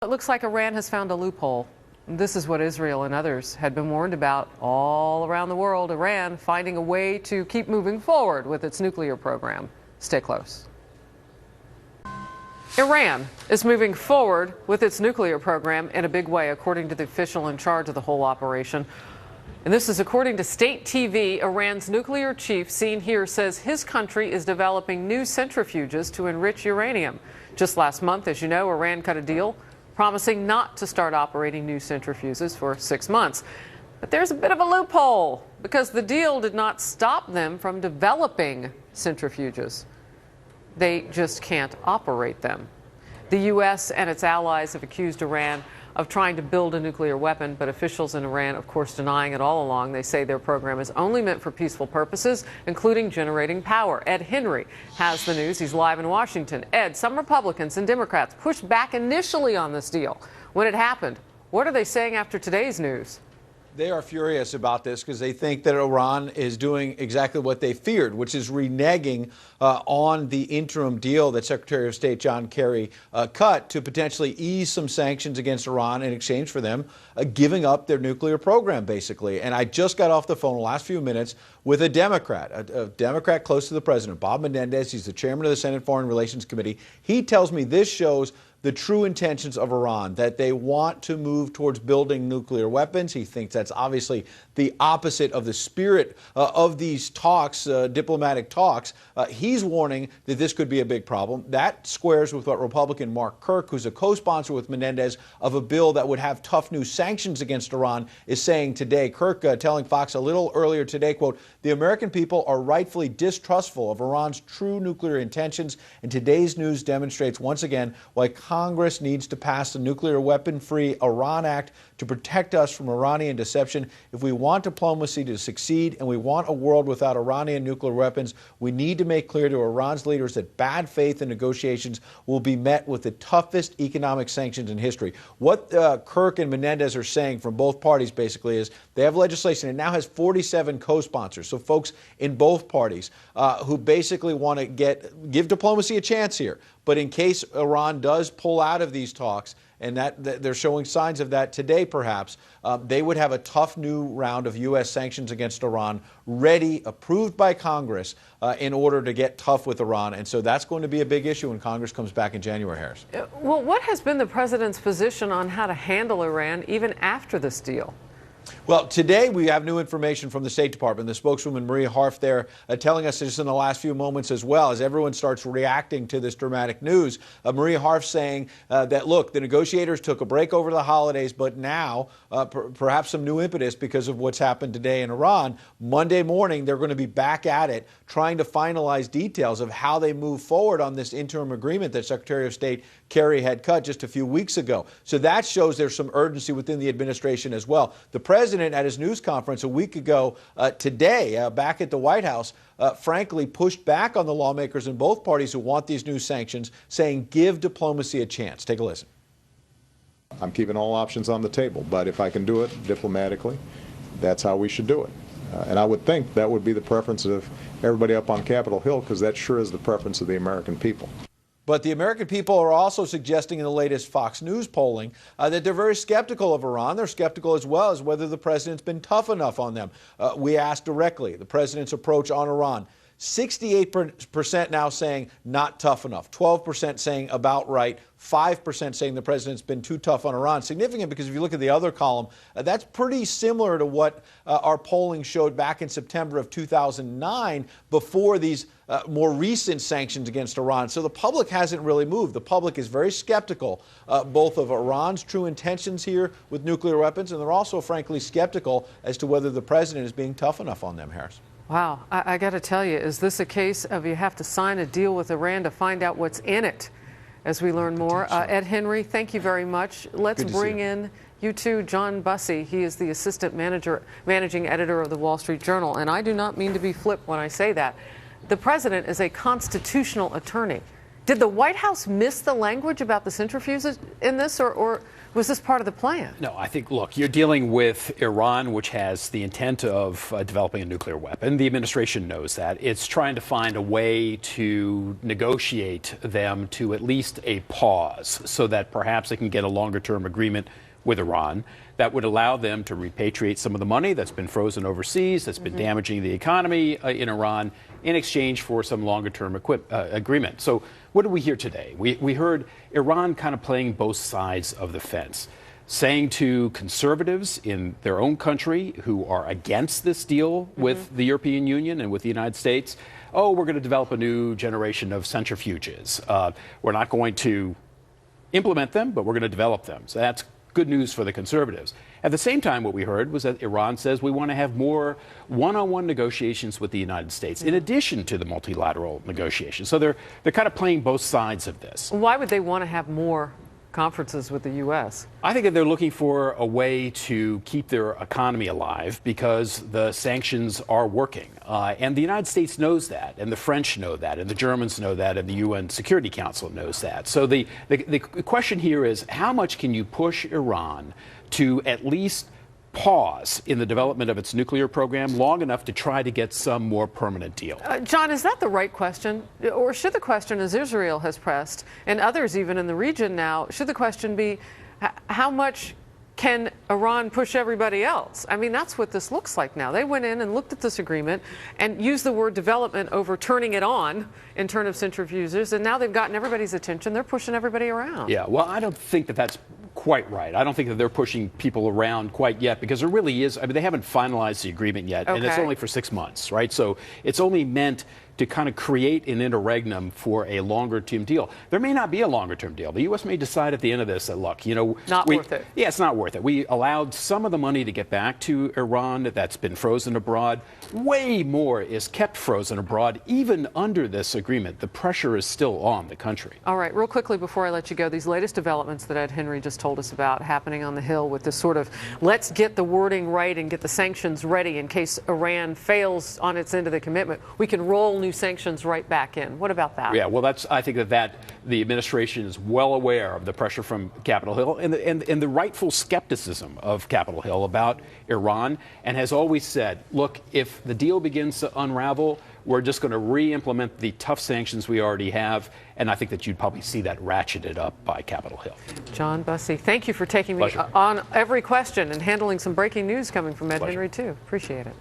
It looks like Iran has found a loophole. This is what Israel and others had been warned about all around the world. Iran finding a way to keep moving forward with its nuclear program. Stay close. Iran is moving forward with its nuclear program in a big way, according to the official in charge of the whole operation. And this is according to state TV. Iran's nuclear chief, seen here, says his country is developing new centrifuges to enrich uranium. Just last month, as you know, Iran cut a deal promising not to start operating new centrifuges for 6 months. But there's a bit of a loophole because the deal did not stop them from developing centrifuges. They just can't operate them. The U.S. and its allies have accused Iran of trying to build a nuclear weapon, but officials in Iran, of course, denying it all along. They say their program is only meant for peaceful purposes, including generating power. Ed Henry has the news. He's live in Washington. Ed, some Republicans and Democrats pushed back initially on this deal. When it happened, what are they saying after today's news? They are furious about this because they think that Iran is doing exactly what they feared, which is reneging on the interim deal that Secretary of State John Kerry cut to potentially ease some sanctions against Iran in exchange for them giving up their nuclear program, basically. And I just got off the phone the last few minutes with a Democrat close to the president, Bob Menendez. He's the chairman of the Senate Foreign Relations Committee. He tells me this shows the true intentions of Iran, that they want to move towards building nuclear weapons. He thinks that's obviously the opposite of the spirit of these talks, diplomatic talks. He's warning that this could be a big problem. That squares with what Republican Mark Kirk, who's a co-sponsor with Menendez of a bill that would have tough new sanctions against Iran, is saying today. Kirk telling Fox a little earlier today, quote, "The American people are rightfully distrustful of Iran's true nuclear intentions, and today's news demonstrates once again why Congress needs to pass the Nuclear Weapon-Free Iran Act to protect us from Iranian deception. If we want diplomacy to succeed and we want a world without Iranian nuclear weapons, we need to make clear to Iran's leaders that bad faith in negotiations will be met with the toughest economic sanctions in history." What Kirk and Menendez are saying from both parties basically is they have legislation. It now has 47 co-sponsors, so folks in both parties who basically want to give diplomacy a chance here. But in case Iran does pull out of these talks, and that they're showing signs of that today perhaps, they would have a tough new round of U.S. sanctions against Iran ready, approved by Congress in order to get tough with Iran. And so that's going to be a big issue when Congress comes back in January, Harris. Well, what has been the president's position on how to handle Iran even after this deal? Well, today we have new information from the State Department. The spokeswoman Maria Harf there telling us just in the last few moments as well, as everyone starts reacting to this dramatic news. Maria Harf saying that, look, the negotiators took a break over the holidays, but now perhaps some new impetus because of what's happened today in Iran. Monday morning, they're going to be back at it, trying to finalize details of how they move forward on this interim agreement that Secretary of State Kerry had cut just a few weeks ago. So that shows there's some urgency within the administration as well. The president at his news conference a week ago today, back at the White House, frankly pushed back on the lawmakers in both parties who want these new sanctions, saying give diplomacy a chance. Take a listen. I'm keeping all options on the table, but if I can do it diplomatically, that's how we should do it. And I would think that would be the preference of everybody up on Capitol Hill, because that sure is the preference of the American people. But the American people are also suggesting in the latest Fox News polling that they're very skeptical of Iran. They're skeptical as well as whether the president's been tough enough on them. We asked directly the president's approach on Iran. 68% now saying not tough enough, 12% saying about right, 5% saying the president's been too tough on Iran. Significant because if you look at the other column, that's pretty similar to what our polling showed back in September of 2009 before these more recent sanctions against Iran. So the public hasn't really moved. The public is very skeptical both of Iran's true intentions here with nuclear weapons, and they're also frankly skeptical as to whether the president is being tough enough on them, Harris. Wow, I got to tell you, is this a case of you have to sign a deal with Iran to find out what's in it? As we learn more, Ed Henry, thank you very much. Let's bring in you too, John Bussey. He is the assistant managing editor of the Wall Street Journal, and I do not mean to be flip when I say that. The president is a constitutional attorney. Did the White House miss the language about the centrifuges in this, or was this part of the plan? No, I think, look, you're dealing with Iran, which has the intent of developing a nuclear weapon. The administration knows that. It's trying to find a way to negotiate them to at least a pause so that perhaps they can get a longer-term agreement with Iran that would allow them to repatriate some of the money that's been frozen overseas, that's been damaging the economy in Iran, in exchange for some longer-term agreement. So what did we hear today? We heard Iran kind of playing both sides of the fence, saying to conservatives in their own country who are against this deal with the European Union and with the United States, oh, we're going to develop a new generation of centrifuges. We're not going to implement them, but we're going to develop them. So that's good news for the conservatives. At the same time, what we heard was that Iran says we want to have more one-on-one negotiations with the United States in addition to the multilateral negotiations. So they're kind of playing both sides of this. Why would they want to have more conferences with the U.S.? I think that they're looking for a way to keep their economy alive because the sanctions are working. And the United States knows that, and the French know that, and the Germans know that, and the UN Security Council knows that. So the question here is, how much can you push Iran to at least pause in the development of its nuclear program long enough to try to get some more permanent deal? John, is that the right question? Or should the question, as Israel has pressed, and others even in the region now, should the question be, how much can Iran push everybody else? I mean, that's what this looks like now. They went in and looked at this agreement and used the word development over turning it on in terms of centrifuges, and now they've gotten everybody's attention. They're pushing everybody around. Yeah, well, I don't think that that's quite right. I don't think that they're pushing people around quite yet because there really is, I mean, they haven't finalized the agreement yet, and it's only for 6 months, right? So it's only meant to kind of create an interregnum for a longer-term deal. There may not be a longer-term deal. The U.S. may decide at the end of this that, look, you know, not worth it. Yeah, it's not worth it. We allowed some of the money to get back to Iran that's been frozen abroad. Way more is kept frozen abroad, even under this agreement. The pressure is still on the country. All right, real quickly before I let you go, these latest developments that Ed Henry just told us about happening on the Hill with this sort of, let's get the wording right and get the sanctions ready in case Iran fails on its end of the commitment. We can roll new sanctions right back in. What about that? Yeah, well, I think that the administration is well aware of the pressure from Capitol Hill and the rightful skepticism of Capitol Hill about Iran, and has always said, look, if the deal begins to unravel, we're just going to re-implement the tough sanctions we already have, and I think that you'd probably see that ratcheted up by Capitol Hill. John Bussey, thank you for taking me Pleasure. on every question and handling some breaking news coming from Ed Henry, too. Appreciate it.